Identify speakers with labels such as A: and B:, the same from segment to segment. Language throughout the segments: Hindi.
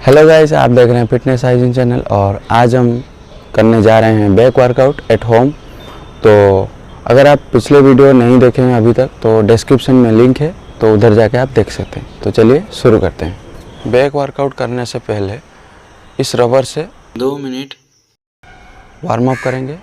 A: हेलो गाइस, आप देख रहे हैं फिटनेस हाइजीन चैनल और आज हम करने जा रहे हैं बैक वर्कआउट एट होम। तो अगर आप पिछले वीडियो नहीं देखे हैं अभी तक तो डिस्क्रिप्शन में लिंक है, तो उधर जाके आप देख सकते हैं। तो चलिए शुरू करते हैं। बैक वर्कआउट करने से पहले इस रबर से 2 मिनट वार्म अप करेंगे।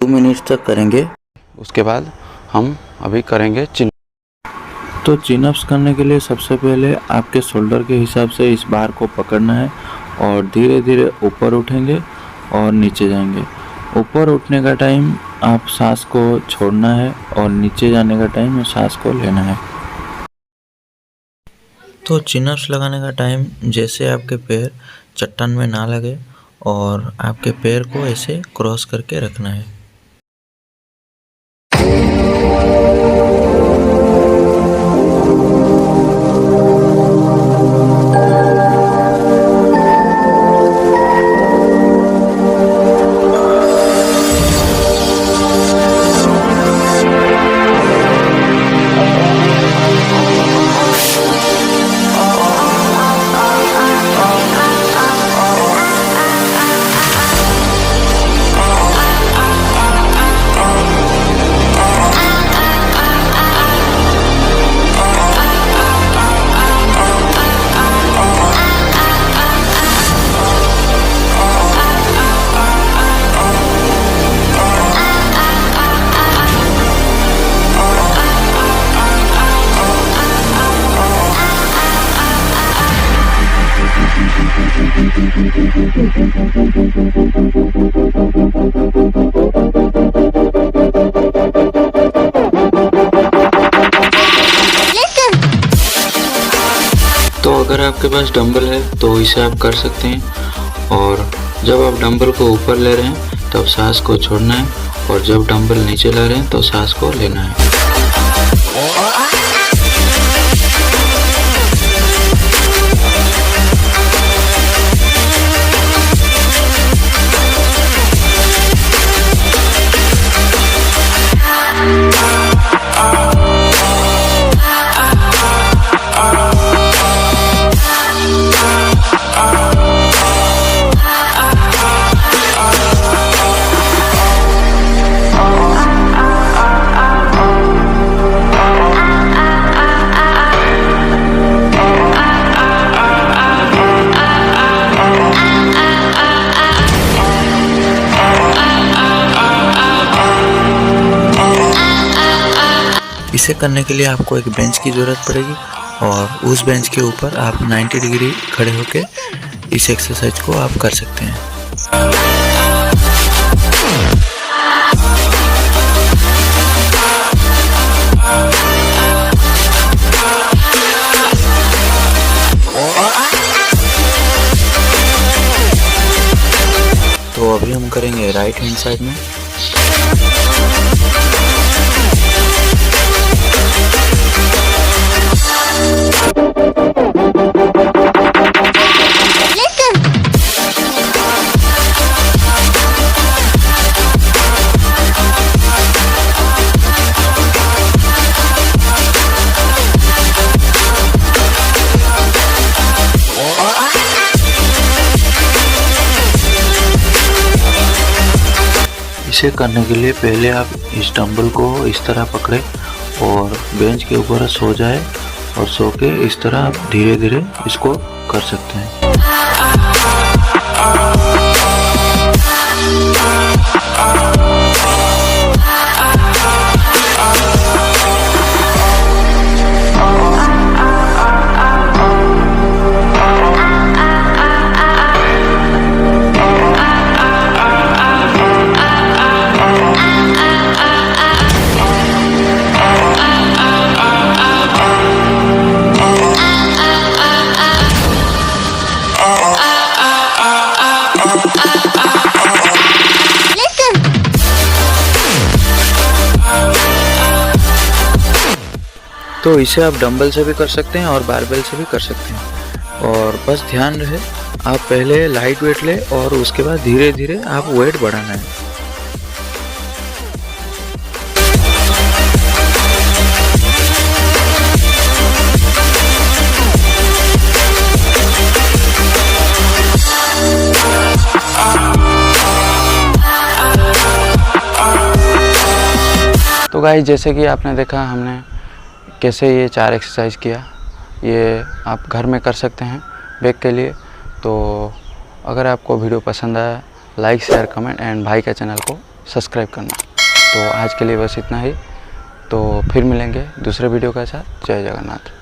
A: मिनट तक करेंगे। उसके बाद हम अभी करेंगे चिन। तो चिन अप्स करने के लिए सबसे पहले आपके शोल्डर के हिसाब से इस बार को पकड़ना है और धीरे धीरे ऊपर उठेंगे और नीचे जाएंगे। ऊपर उठने का टाइम आप सांस को छोड़ना है और नीचे जाने का टाइम सांस को लेना है। तो चिन अप्स लगाने का टाइम जैसे आपके पैर चट्टान में ना लगे और आपके पैर को ऐसे क्रॉस करके रखना है। तो अगर आपके पास डंबल है तो इसे आप कर सकते हैं, और जब आप डंबल को ऊपर ले रहे हैं तब सांस को छोड़ना है और जब डंबल नीचे ला रहे हैं तो सांस को लेना है। इसे करने के लिए आपको एक बेंच की ज़रूरत पड़ेगी और उस बेंच के ऊपर आप 90 डिग्री खड़े होकर इस एक्सरसाइज को आप कर सकते हैं।
B: तो अभी हम करेंगे राइट हैंड साइड में। इसे करने के लिए पहले आप इस डंबल को इस तरह पकड़े और बेंच के ऊपर सो जाए और सो के इस तरह आप धीरे धीरे इसको कर सकते हैं। तो इसे आप डंबल से भी कर सकते हैं और बारबेल से भी कर सकते हैं। और बस ध्यान रहे आप पहले लाइट वेट ले और उसके बाद धीरे धीरे आप वेट बढ़ाना है।
A: तो गाइस, जैसे कि आपने देखा हमने कैसे ये 4 एक्सरसाइज किया, ये आप घर में कर सकते हैं बैक के लिए। तो अगर आपको वीडियो पसंद आया, लाइक शेयर कमेंट एंड भाई का चैनल को सब्सक्राइब करना। तो आज के लिए बस इतना ही। तो फिर मिलेंगे दूसरे वीडियो के साथ। जय जगन्नाथ।